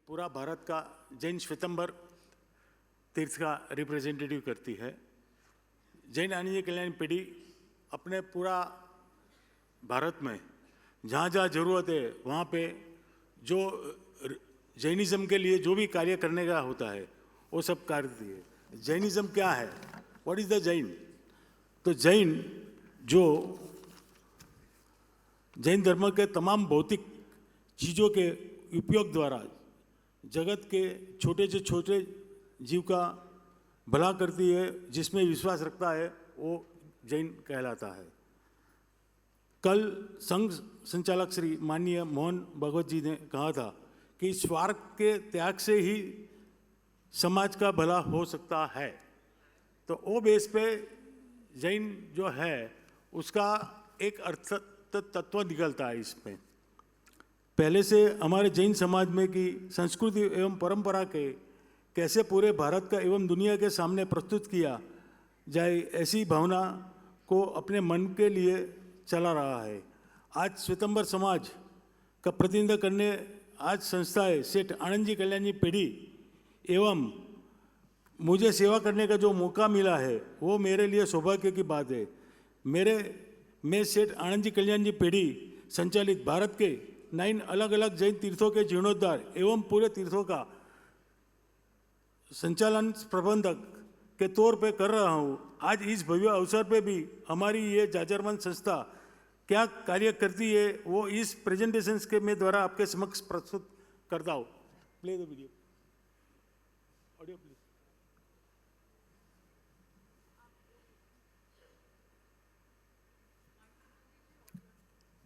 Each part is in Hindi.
पूरा भारत का जैन श्वेतंबर तीर्थ का रिप्रेजेंटेटिव करती है। जैन आनंद कल्याण पीढ़ी अपने पूरा भारत में जहाँ जहाँ जरूरत है वहाँ पे जो जैनिज़्म के लिए जो भी कार्य करने का होता है वो सब करती है। जैनिज़्म क्या है? What is the Jain? तो जैन जो जैन धर्म के तमाम भौतिक चीज़ों के उपयोग द्वारा जगत के छोटे से छोटे जीव का भला करती है, जिसमें विश्वास रखता है वो जैन कहलाता है। कल संघ संचालक श्री माननीय मोहन भागवत जी ने कहा था कि स्वार्थ के त्याग से ही समाज का भला हो सकता है। तो वो बेस पे जैन जो है उसका एक अर्थ तत्व निकलता है इसमें। पहले से हमारे जैन समाज में की संस्कृति एवं परंपरा के कैसे पूरे भारत का एवं दुनिया के सामने प्रस्तुत किया जाए, ऐसी भावना को अपने मन के लिए चला रहा है। आज श्वेतंबर समाज का प्रतिनिधित्व करने आज संस्थाएं सेठ आनंद जी कल्याण जी पीढ़ी एवं मुझे सेवा करने का जो मौका मिला है वो मेरे लिए सौभाग्य की बात है। मैं सेठ आनंद जी कल्याण जी पीढ़ी संचालित भारत के 9 अलग अलग जैन तीर्थों के जीर्णोद्धार एवं पूरे तीर्थों का संचालन प्रबंधक के तौर पे कर रहा हूँ। आज इस भव्य अवसर पे भी हमारी ये जाजरमंद संस्था क्या कार्य करती है वो इस प्रेजेंटेशन के मैं द्वारा आपके समक्ष प्रस्तुत करता हूँ। Play the video, audio please.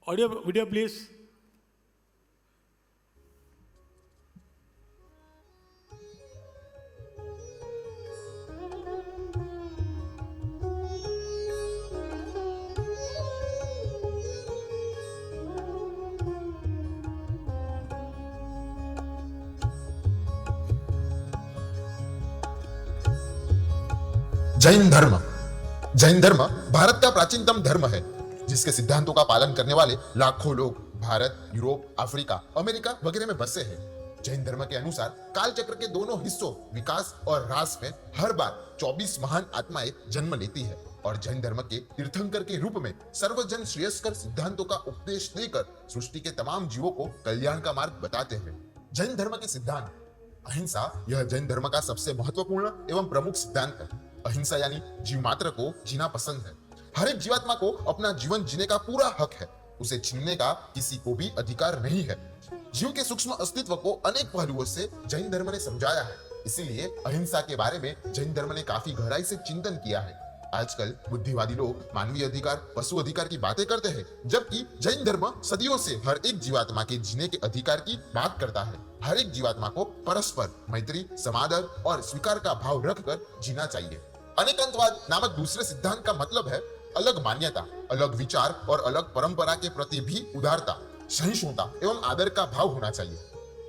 Audio video please. Jain धर्म भारत का प्राचीनतम धर्म है, जिसके सिद्धांतों का पालन करने वाले लाखों लोग भारत, यूरोप, अफ्रीका, अमेरिका वगैरह में बसे हैं। जैन धर्म के अनुसार काल चक्र के दोनों हिस्सों विकास और ह्रास में हर बार 24 महान आत्माएं जन्म लेती है और जैन धर्म के तीर्थंकर के रूप में सर्वजन श्रेयस्कर सिद्धांतों का उपदेश देकर सृष्टि के तमाम जीवों को कल्याण का मार्ग बताते हैं। जैन धर्म के सिद्धांत अहिंसा, यह जैन धर्म का सबसे महत्वपूर्ण एवं प्रमुख सिद्धांत है। अहिंसा यानी जीव मात्र को जीना पसंद है। हर एक जीवात्मा को अपना जीवन जीने का पूरा हक है, उसे छीनने का किसी को भी अधिकार नहीं है। जीव के सूक्ष्म अस्तित्व को अनेक पहलुओं से जैन धर्म ने समझाया है, इसीलिए अहिंसा के बारे में जैन धर्म ने काफी गहराई से चिंतन किया है। आजकल बुद्धिवादी लोग मानवीय अधिकार, पशु अधिकार की बातें करते हैं, जबकि जैन धर्म सदियों से हर एक जीवात्मा के जीने के अधिकार की बात करता है। हर एक जीवात्मा को परस्पर मैत्री, समादर और स्वीकार का भाव रखकर जीना चाहिए। अनेकंतवाद नामक दूसरे सिद्धांत का मतलब है अलग मान्यता, अलग विचार और अलग परंपरा के प्रति भी उदारता, सहिष्णुता एवं आदर का भाव होना चाहिए।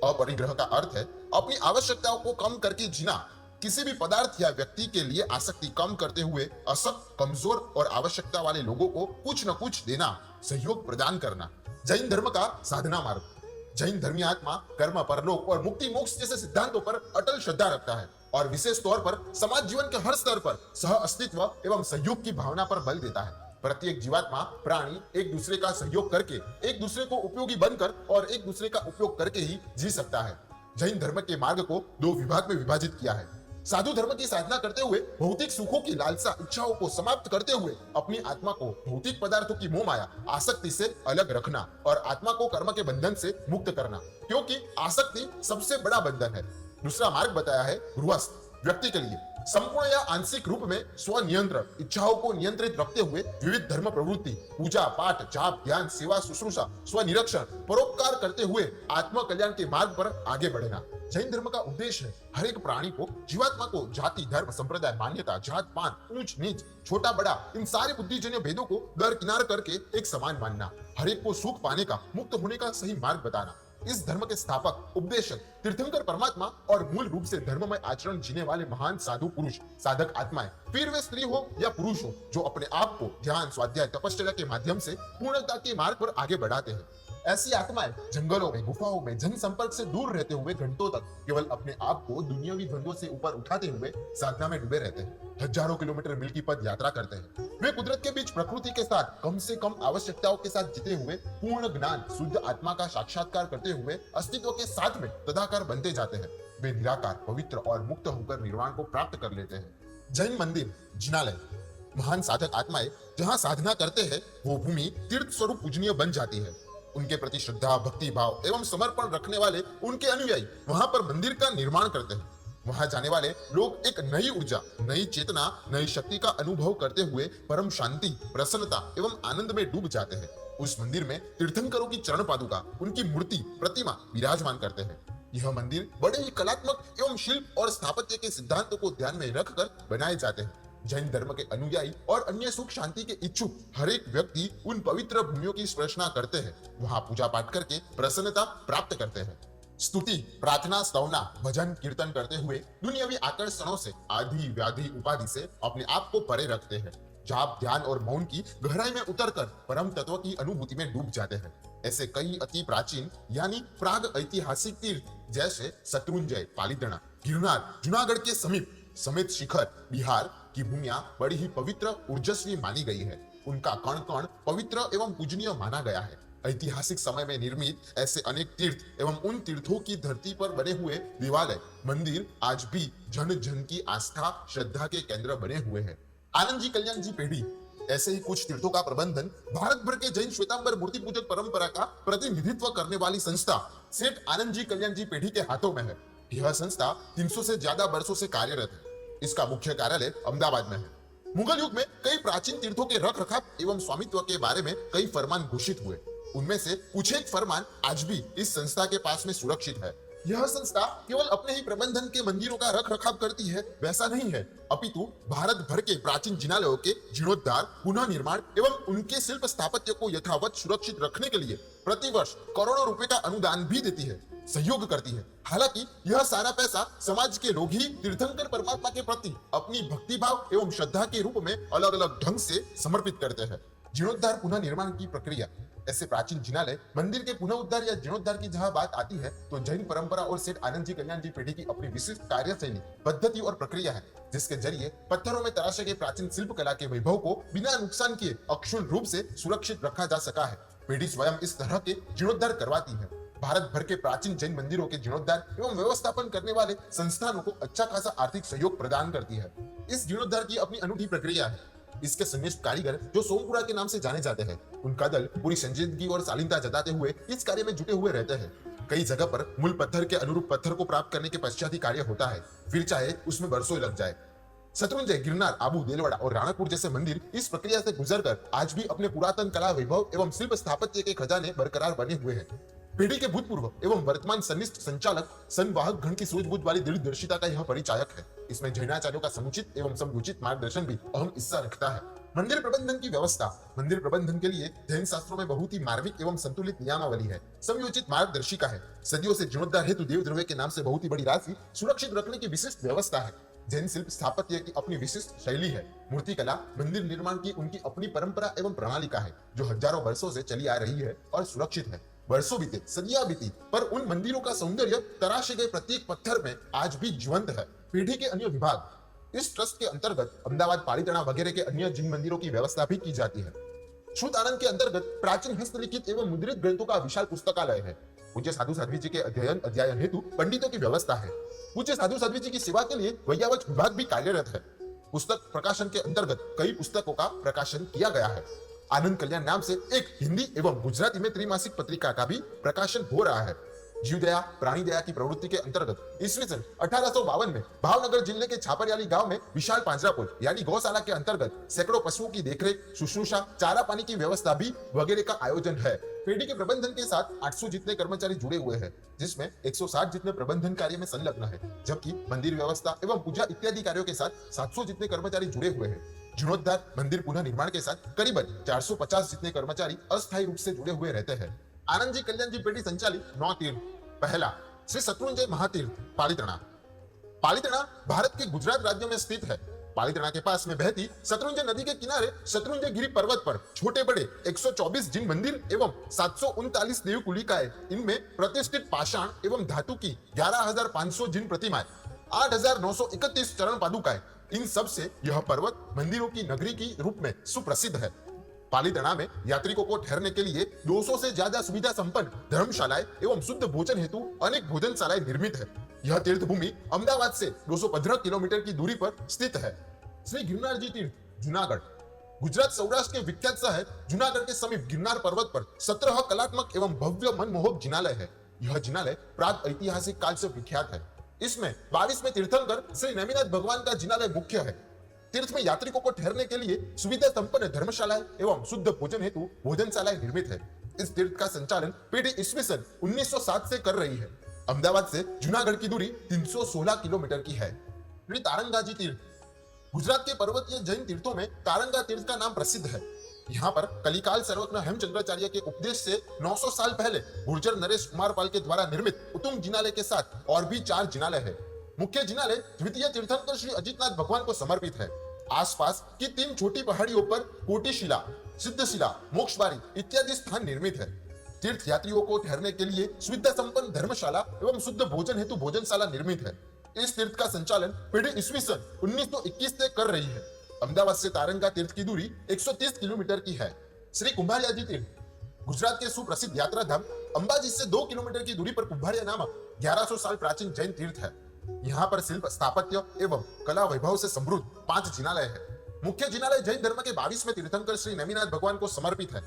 अपरिग्रह का अर्थ है अपनी आवश्यकताओं को कम करके जीना, किसी भी पदार्थ या व्यक्ति के लिए आसक्ति कम करते हुए असक्त, कमजोर और आवश्यकता वाले लोगों को कुछ न कुछ देना, सहयोग प्रदान करना। जैन धर्म का साधना मार्ग। जैन धर्मी आत्मा कर्म, परलोक और मुक्ति मोक्ष जैसे सिद्धांतों पर अटल श्रद्धा रखता है और विशेष तौर पर समाज जीवन के हर स्तर पर सह अस्तित्व एवं सहयोग की भावना पर बल देता है। प्रत्येक जीवात्मा, प्राणी एक दूसरे का सहयोग करके, एक दूसरे को उपयोगी बनकर और एक दूसरे का उपयोग करके ही जी सकता है। जैन धर्म के मार्ग को 2 विभाग में विभाजित किया है। साधु धर्म की साधना करते हुए भौतिक सुखों की लालसा, इच्छाओं को समाप्त करते हुए अपनी आत्मा को भौतिक पदार्थों की मोह माया, आसक्ति से अलग रखना और आत्मा को कर्म के बंधन से मुक्त करना, क्योंकि आसक्ति सबसे बड़ा बंधन है। दूसरा मार्ग बताया है गृहस्थ व्यक्ति के लिए, संपूर्ण या आंशिक रूप में स्वनियंत्रण, इच्छाओं को नियंत्रित रखते हुए विविध धर्म प्रवृत्ति, पूजा पाठ, जाप, ध्यान, सेवा, शुश्रूषा, स्वनिरीक्षण, परोपकार करते हुए आत्म कल्याण के मार्ग पर आगे बढ़ना। जैन धर्म का उद्देश्य है हर एक प्राणी को, जीवात्मा को जाति, धर्म, संप्रदाय, मान्यता, जात पात, ऊंच नीच, छोटा बड़ा, इन सारे बुद्धिजन्य भेदों को दरकिनार करके एक समान मानना, हर एक को सुख पाने का, मुक्त होने का सही मार्ग बताना। इस धर्म के स्थापक, उपदेशक, तीर्थंकर परमात्मा और मूल रूप से धर्ममय आचरण जीने वाले महान साधु पुरुष, साधक आत्माएं, फिर वे स्त्री हो या पुरुष हो, जो अपने आप को ध्यान, स्वाध्याय, तपश्चर्या के माध्यम से पूर्णता के मार्ग पर आगे बढ़ाते हैं। ऐसी आत्माएं जंगलों में, गुफाओं में जनसंपर्क से दूर रहते हुए घंटों तक केवल अपने आप को दुनियावी द्वंद्वों से ऊपर उठाते हुए साधना में डूबे रहते हैं। हजारों किलोमीटर मिल्की पथ यात्रा करते हैं। वे कुदरत के बीच प्रकृति के साथ कम से कम आवश्यकताओं के साथ जीते हुए पूर्ण ज्ञान, शुद्ध आत्मा का साक्षात्कार करते हुए अस्तित्व के साथ में तदाकार बनते जाते हैं। वे निराकार, पवित्र और मुक्त होकर निर्वाण को प्राप्त कर लेते हैं। जैन मंदिर, जिनालय, महान साधक आत्माएं जहां साधना करते हैं, वो भूमि तीर्थ स्वरूप पूजनीय बन जाती है। उनके प्रति श्रद्धा, भक्ति भाव एवं समर्पण रखने वाले उनके अनुयायी वहां पर मंदिर का निर्माण करते हैं। वहां जाने वाले लोग एक नई ऊर्जा, नई चेतना, नई शक्ति का अनुभव करते हुए परम शांति, प्रसन्नता एवं आनंद में डूब जाते हैं। उस मंदिर में तीर्थंकरों की चरण पादुका, उनकी मूर्ति, प्रतिमा विराजमान करते हैं। यह मंदिर बड़े ही कलात्मक एवं शिल्प और स्थापत्य के सिद्धांतों को ध्यान में रखकर बनाए जाते हैं। जैन धर्म के अनुयायी और अन्य सुख शांति के इच्छुक हर एक व्यक्ति उन पवित्र भूमियों की स्पर्शना करते हैं, वहां पूजा पाठ करके प्रसन्नता प्राप्त करते हैं। स्तुति, प्रार्थना, स्तवना, भजन, कीर्तन करते हुए दुनियावी आकर्षणों से, आदि व्याधि उपाधि से अपने आप को परे रखते हैं। जाप, ध्यान और मौन की गहराई में उतरकर परम तत्व की अनुभूति में डूब जाते हैं। ऐसे कई अति प्राचीन यानी प्राग ऐतिहासिक तीर्थ जैसे शत्रुंजय, पालीताना, गिरनार, जूनागढ़ के समेत शिखर, बिहार की भूमियां बड़ी ही पवित्र, ऊर्जस्वी मानी गई है। उनका कण कण पवित्र एवं पूजनीय माना गया है। ऐतिहासिक समय में निर्मित ऐसे अनेक तीर्थ एवं उन तीर्थों की धरती पर बने हुए देवालय, मंदिर आज भी जन जन की आस्था, श्रद्धा के केंद्र बने हुए हैं। आनंद जी, कल्याण जी पेढ़ी, ऐसे ही कुछ तीर्थों का प्रबंधन भारत भर के जैन श्वेतांबर मूर्ति पूजक परंपरा का प्रतिनिधित्व करने वाली संस्था सेठ आनंद जी, कल्याण जी पेढ़ी के हाथों में है। यह संस्था 300 से ज्यादा वर्षों से कार्यरत है। इसका मुख्य कार्यालय अहमदाबाद में है। मुगल युग में कई प्राचीन तीर्थों के रख रखाव एवं स्वामित्व के बारे में कई फरमान घोषित हुए। उनमें से कुछ एक फरमान आज भी इस संस्था के पास में सुरक्षित है। यह संस्था केवल अपने ही प्रबंधन के मंदिरों का रख रखाव करती है, वैसा नहीं है, अपितु भारत भर के प्राचीन जिनालयों के जीर्णोद्धार, पुनः निर्माण एवं उनके शिल्प स्थापत्य को यथावत सुरक्षित रखने के लिए प्रतिवर्ष करोड़ों रुपए का अनुदान भी देती है, सहयोग करती है। हालांकि यह सारा पैसा समाज के लोग ही तीर्थंकर परमात्मा के प्रति अपनी भक्ति भाव एवं श्रद्धा के रूप में अलग अलग ढंग से समर्पित करते हैं। जीर्णोद्धार, पुनः निर्माण की प्रक्रिया। ऐसे प्राचीन जिनालय मंदिर के पुनः उद्धार या जीर्णोद्धार की जहां बात आती है, तो जैन परंपरा और सेठ आनंद जी, कल्याण जी पेढ़ी की अपनी विशिष्ट कार्यशैली, पद्धति और प्रक्रिया है, जिसके जरिए पत्थरों में तराशे गए प्राचीन शिल्प कला के वैभव को बिना नुकसान किए अक्षुण्ण रूप से सुरक्षित रखा जा सका है। पेढ़ी स्वयं इस तरह के जीर्णोद्धार करवाती है। भारत भर के प्राचीन जैन मंदिरों के जीर्णोद्धार एवं व्यवस्थापन करने वाले संस्थानों को अच्छा खासा आर्थिक सहयोग प्रदान करती है। इस जीर्णोद्धार की अपनी अनूठी प्रक्रिया है। इसके संश्लिष्ट कारीगर, जो सोमपुरा के नाम से जाने जाते हैं, उनका दल पूरी संजीदगी और शालीनता जताते हुए इस कार्य में जुटे हुए रहते हैं। कई जगह पर मूल पत्थर के अनुरूप पत्थर को प्राप्त करने के पश्चात ही कार्य होता है, फिर चाहे उसमें बरसों लग जाए। शत्रुंजय, गिरनार, आबू, देलवाड़ा और राणापुर जैसे मंदिर इस प्रक्रिया से गुजरकर आज भी अपने पुरातन कला वैभव एवं शिल्प स्थापत्य के खजाने बरकरार बने हुए हैं। पीढ़ी के भूतपूर्व एवं वर्तमान सन्निष्ठ संचालक संवाहक गण की सूझबूझ वाली दृढ़दर्शिता का यह परिचायक है। इसमें जैनाचार्यों का समुचित एवं समुचित मार्गदर्शन भी अहम हिस्सा रखता है। मंदिर प्रबंधन की व्यवस्था। मंदिर प्रबंधन के लिए जैन शास्त्रों में बहुत ही मार्मिक एवं संतुलित नियमावली है, समयोचित मार्गदर्शिका है। सदियों से जीर्णोद्धार हेतु देव द्रव्य के नाम से बहुत ही बड़ी राशि सुरक्षित रखने की विशिष्ट व्यवस्था है। जैन शिल्प स्थापत्य की अपनी विशिष्ट शैली है। मूर्ति कला, मंदिर निर्माण की उनकी अपनी परंपरा एवं प्रणालिका है, जो हजारों वर्षों से चली आ रही है और सुरक्षित है। वर्षों बीते, सदियां बीती, पर उन मंदिरों का सौंदर्य तराशे गए प्रत्येक पत्थर में आज भी जीवंत है। पीढ़ी के अन्य विभाग। इस ट्रस्ट के अंतर्गत अहमदाबाद, पालीताना वगैरह के अन्य जिन मंदिरों की व्यवस्था भी की जाती है। श्रुत आनंद के अंतर्गत प्राचीन हस्तलिखित एवं मुद्रित ग्रंथों का विशाल पुस्तकालय है। पूज्य साधु साध्वी जी के अध्ययन हेतु पंडितों की व्यवस्था है। पूज्य साधु साध्वी जी की सेवा के लिए वैयावच विभाग भी कार्यरत है। पुस्तक प्रकाशन के अंतर्गत कई पुस्तकों का प्रकाशन किया गया है। आनंद कल्याण नाम से एक हिंदी एवं गुजराती में त्रैमासिक पत्रिका का भी प्रकाशन हो रहा है। जीवदया, प्राणी दया की प्रवृत्ति के अंतर्गत ईस्वी सन 1852 में भावनगर जिले के छापरियाली गांव में विशाल पांजरापोल यानी गौशाला के अंतर्गत सैकड़ों पशुओं की देखरेख, शुश्रूषा, चारा पानी की व्यवस्था भी वगैरह का आयोजन है। पेढ़ी के प्रबंधन के साथ 800 जितने कर्मचारी जुड़े हुए हैं, जिसमें 160 जितने प्रबंधन कार्य में संलग्न है, जबकि मंदिर व्यवस्था एवं पूजा इत्यादि कार्यों के साथ 700 जितने कर्मचारी जुड़े हुए हैं। जीर्णोद्धार, मंदिर पुनः निर्माण के साथ करीबन 450 जितने कर्मचारी अस्थायी रूप से जुड़े हुए रहते हैं। आनंद जी, कल्याण जी पेढ़ी संचालित 9 तीर्थ। पहला, श्री शत्रुंजय महातीर्थ, पालीताना। पालीताना भारत के गुजरात राज्य में स्थित है। पालिताना के पास में बहती शत्रुंजय नदी के किनारे शत्रुंजय गिरी पर्वत पर छोटे बड़े 124 जिन मंदिर एवं 739 देव कुलिकाएं, इनमें प्रतिष्ठित पाषाण एवं धातु की 11,500 जिन प्रतिमाएं, 8,931 चरण पादुकाएं, इन सब से यह पर्वत मंदिरों की नगरी की रूप में सुप्रसिद्ध है। पालिताना में यात्रिकों को ठहरने के लिए 200 से ज्यादा सुविधा संपन्न धर्मशालाएं एवं शुद्ध भोजन हेतु अनेक भोजनशालाएं निर्मित है। यह तीर्थ भूमि अहमदाबाद से 215 किलोमीटर की दूरी पर स्थित है। श्री गिरनार जी तीर्थ जूनागढ़। गुजरात सौराष्ट्र के विख्यात शहर जूनागढ़ के समीप गिरनार पर्वत पर 17 कलात्मक एवं भव्य मनमोहक जिनालय है। यह जिनालय प्राग ऐतिहासिक काल से विख्यात है। इसमें 22वें तीर्थंकर श्री नेमिनाथ भगवान का जिनालय मुख्य है। तीर्थ में यात्रिकों को ठहरने के लिए सुविधा संपन्न धर्मशालाएं एवं शुद्ध भोजन हेतु भोजनशालाएं निर्मित है। इस तीर्थ का संचालन पीढ़ी ईस्वी सन 1907 से कर रही है। अहमदाबाद से जूनागढ़ की दूरी 316 किलोमीटर की है। श्री तारंगा जी तीर्थ। गुजरात के पर्वतीय जैन तीर्थों में तारंगा तीर्थ का नाम प्रसिद्ध है। यहाँ पर कलिकाल सर्वज्ञ हेमचंद्राचार्य के उपदेश से 900 साल पहले गुर्जर नरेश कुमार पाल के द्वारा निर्मित उत्तुंग जिनालय के साथ और भी 4 जिनालय है। मुख्य जिनालय द्वितीय तीर्थंकर श्री अजितनाथ भगवान को समर्पित है। आसपास की 3 छोटी पहाड़ियों पर कोटिशिला, सिद्धशिला, मोक्षबारी इत्यादि स्थान निर्मित है। तीर्थ यात्रियों को ठहरने के लिए सुविधा संपन्न धर्मशाला एवं शुद्ध भोजन हेतु भोजनशाला निर्मित है। इस तीर्थ का संचालन पीढ़ी ईस्वी सन 1921 से कर रही है। अहमदाबाद से तारंगा तीर्थ की दूरी 130 किलोमीटर की है। श्री कुंभारियाजी तीर्थ। गुजरात के सुप्रसिद्ध यात्रा धाम अंबाजी से 2 किलोमीटर की दूरी पर कुंभारिया नामक 1100 साल प्राचीन जैन तीर्थ है। यहाँ पर शिल्प, स्थापत्य एवं कला वैभव से समृद्ध 5 जिनालय है। मुख्य जिनालय जैन धर्म के 22वें तीर्थंकर श्री नेमिनाथ भगवान को समर्पित है।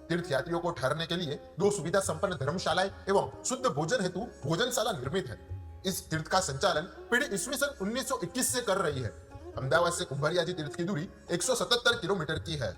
तीर्थ यात्रियों को ठहरने के लिए 2 सुविधा संपन्न धर्मशालाएं एवं शुद्ध भोजन हेतु भोजनशाला निर्मित है। इस तीर्थ का संचालन पीढ़ी ईस्वी सन 1921 से कर रही है। अहमदाबाद से कुंभारियाजी तीर्थ की दूरी 177 किलोमीटर की है।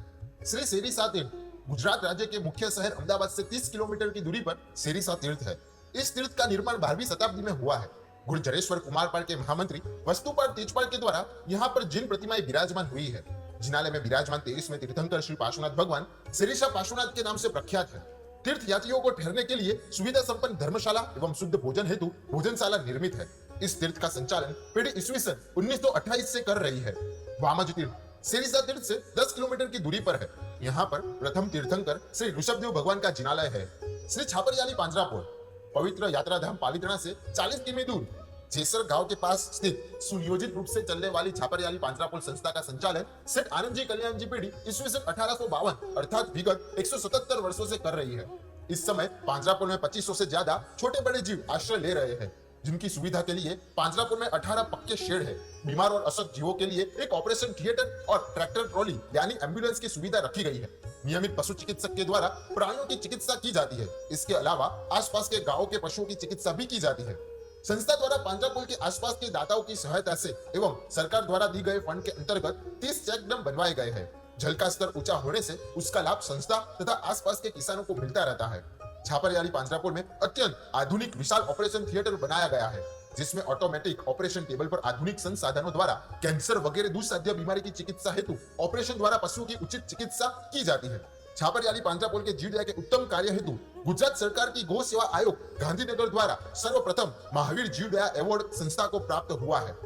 श्री सेरीसा तीर्थ। गुजरात राज्य के मुख्य शहर अहमदाबाद से 30 किलोमीटर की दूरी पर सेरीसा तीर्थ है। इस तीर्थ का निर्माण 12वीं शताब्दी में हुआ है। गुर्जरेश्वर कुमारपाल के महामंत्री वस्तुपाल तेजपाल के द्वारा यहाँ पर जिन प्रतिमाएं विराजमान हुई है। जिनालय में विराजमान 23वें तीर्थंकर श्री पार्श्वनाथ भगवान सेरीसा पार्श्वनाथ के नाम से प्रख्यात है। तीर्थ यात्रियों को ठहरने के लिए सुविधा संपन्न धर्मशाला एवं शुद्ध भोजन हेतु भोजनशाला निर्मित है। इस तीर्थ का संचालन पीढ़ी ईस्वी सन 1928 से कर रही है। वामज तीर्थ। सेरीसा तीर्थ से 10 किलोमीटर की दूरी पर है। यहाँ पर प्रथम तीर्थंकर श्री ऋषभदेव भगवान का जिनालय है। श्री छापरियाली पांजरापोल। पवित्र यात्रा धाम पालिताना से 40 किमी दूर जेसर गांव के पास स्थित सुनियोजित रूप से चलने वाली छापरियाली पांजरापोल संस्था का संचालन सेठ आनंद जी कल्याण जी पीढ़ी ईस्वी सन 1852 अर्थात विगत 177 वर्षों से कर रही है। इस समय पांजरापोल में 2500 से ज्यादा छोटे बड़े जीव आश्रय ले रहे हैं, जिनकी सुविधा के लिए पांजरापोल में 18 पक्के शेड है। बीमार और अशक्त जीवों के लिए एक ऑपरेशन थिएटर और ट्रैक्टर ट्रॉली यानी एम्बुलेंस की सुविधा रखी गई है। नियमित पशु चिकित्सक के द्वारा प्राणियों की चिकित्सा की जाती है। इसके अलावा आसपास के गांवों के पशुओं की चिकित्सा भी की जाती है। संस्था द्वारा पांजरापोल के आसपास के दाताओं की सहायता से एवं सरकार द्वारा दी गए फंड के अंतर्गत 30 चेक डैम बनवाए गए हैं। जल का स्तर ऊंचा होने से उसका लाभ संस्था तथा आसपास के किसानों को मिलता रहता है। छापरियाली पांजरापोल में अत्यंत आधुनिक विशाल ऑपरेशन थिएटर बनाया गया है, जिसमें ऑटोमेटिक ऑपरेशन टेबल पर आधुनिक संसाधनों द्वारा कैंसर वगैरह दुस्साध्य बीमारी की चिकित्सा हेतु ऑपरेशन द्वारा पशुओं की उचित चिकित्सा की जाती है। छापरियाली पांजरापोल के जीवदया के उत्तम कार्य हेतु गुजरात सरकार की गौ सेवा आयोग गांधीनगर द्वारा सर्वप्रथम महावीर जीवदया अवार्ड संस्था को प्राप्त हुआ है।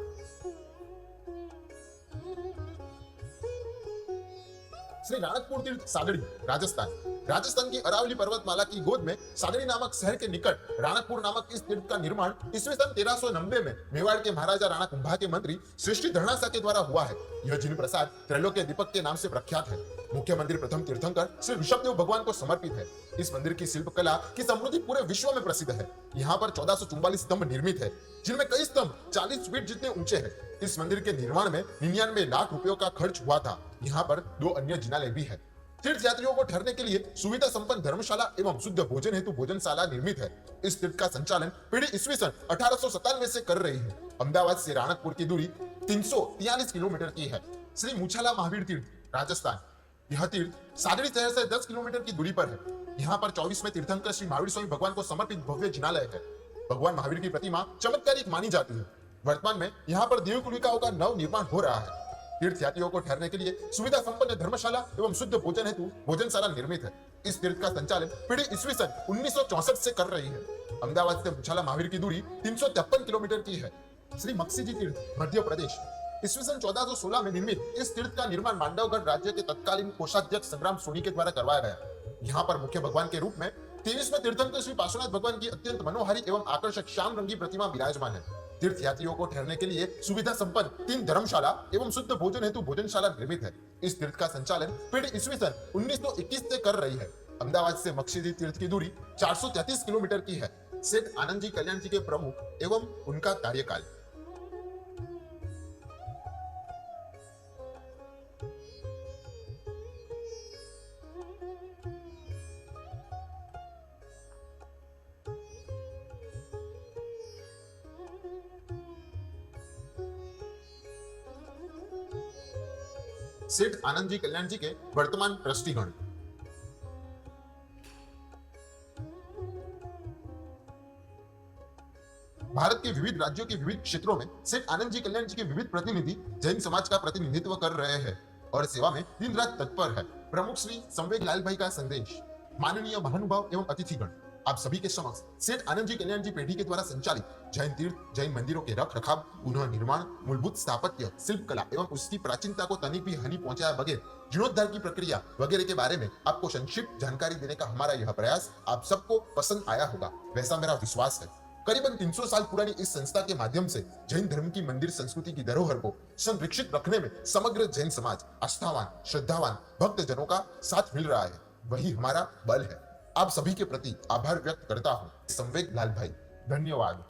श्री राणकपुर तीर्थ सागड़ी राजस्थान। राजस्थान की अरावली पर्वतमाला की गोद में सागड़ी नामक शहर के निकट राणकपुर नामक इस तीर्थ का निर्माण ईस्वी सन 1390 में मेवाड़ के महाराजा राणा कुंभा के मंत्री श्रेष्ठी धरणासा के द्वारा हुआ है। यह जिन प्रसाद त्रैलोक्य दीपक के नाम से प्रख्यात है। मुख्य मंदिर प्रथम तीर्थंकर श्री ऋषभदेव भगवान को समर्पित है। इस मंदिर की शिल्पकला की समृद्धि पूरे विश्व में प्रसिद्ध है। यहाँ पर 1444 स्तंभ निर्मित है, जिनमें कई स्तंभ 40 फीट जितने ऊंचे हैं। इस मंदिर के निर्माण में 99 लाख रुपयों का खर्च हुआ था। यहाँ पर 2 अन्य जिनालय भी है। तीर्थ यात्रियों को ठहरने के लिए सुविधा संपन्न धर्मशाला एवं शुद्ध भोजन हेतु भोजनशाला निर्मित है। इस तीर्थ का संचालन पीढ़ी ईस्वी सन 1897 से कर रही है। अहमदाबाद से राणकपुर की दूरी 343 किलोमीटर की है। श्री मुछाला महावीर तीर्थ राजस्थान। यह तीर्थ सागड़ी शहर से 10 किलोमीटर की दूरी पर है। यहाँ पर 24वें तीर्थंकर श्री महावीर स्वामी भगवान को समर्पित भव्य जिनालय है। भगवान महावीर की प्रतिमा चमत्कारिक मानी जाती है। वर्तमान में यहाँ पर देव कुलिकाओं का नव निर्माण हो रहा है। तीर्थ यात्रियों को ठहरने के लिए सुविधा संपन्न धर्मशाला एवं शुद्ध भोजन हेतु भोजनशाला निर्मित है। इस तीर्थ का संचालन पीढ़ी ईस्वी सन 1964 से कर रही है। अहमदाबाद से मुछाला महावीर की दूरी 353 किलोमीटर की है। श्री मक्सी जी तीर्थ मध्य प्रदेश। ईस्वी सन 1416 में निर्मित इस तीर्थ का निर्माण मांडवगढ़ राज्य के तत्कालीन कोषाध्यक्ष संग्राम सोनी के द्वारा करवाया गया। यहाँ पर मुख्य भगवान के रूप में 23वें तीर्थंकर श्री पार्श्वनाथ भगवान की अत्यंत मनोहारी एवं आकर्षक श्याम रंगी प्रतिमा विराजमान है। तीर्थ यात्रियों को ठहरने के लिए सुविधा संपन्न 3 धर्मशाला एवं शुद्ध भोजन हेतु भोजनशाला निर्मित है। इस तीर्थ का संचालन पीढ़ी ईस्वी सन 1921 से कर रही है। अहमदाबाद से मक्सीदी तीर्थ की दूरी 433 किलोमीटर की है। सेठ आनंद जी कल्याण जी के प्रमुख एवं उनका कार्यकाल। सेठ आनंद जी कल्याण जी के वर्तमान ट्रस्टीगण। भारत के विविध राज्यों के विविध क्षेत्रों में सेठ आनंद जी कल्याण जी के विविध प्रतिनिधि जैन समाज का प्रतिनिधित्व कर रहे हैं और सेवा में दिन रात तत्पर है। प्रमुख श्री संवेग लाल भाई का संदेश। माननीय महानुभाव एवं अतिथिगण, आप सभी के समक्ष सेठ आनंद जी कल्याण जी पेढ़ी के द्वारा संचालित जैन तीर्थ, जैन मंदिरों के रख रखाव, पुनः निर्माण, मूलभूत स्थापत्य, शिल्प कला एवं उसकी प्राचीनता को तनिक भी हानि पहुंचाया बगैर जीर्णोद्धार की प्रक्रिया वगैरह के बारे में आपको संक्षिप्त जानकारी देने का हमारा यह प्रयास आप सबको पसंद आया होगा, वैसा मेरा विश्वास है। करीबन 300 साल पुरानी इस संस्था के माध्यम से जैन धर्म की मंदिर संस्कृति की धरोहर को संरक्षित रखने में समग्र जैन समाज आस्थावान, श्रद्धावान भक्त जनों का साथ मिल रहा है। वही हमारा बल है। आप सभी के प्रति आभार व्यक्त करता हूँ। संवेग लाल भाई, धन्यवाद।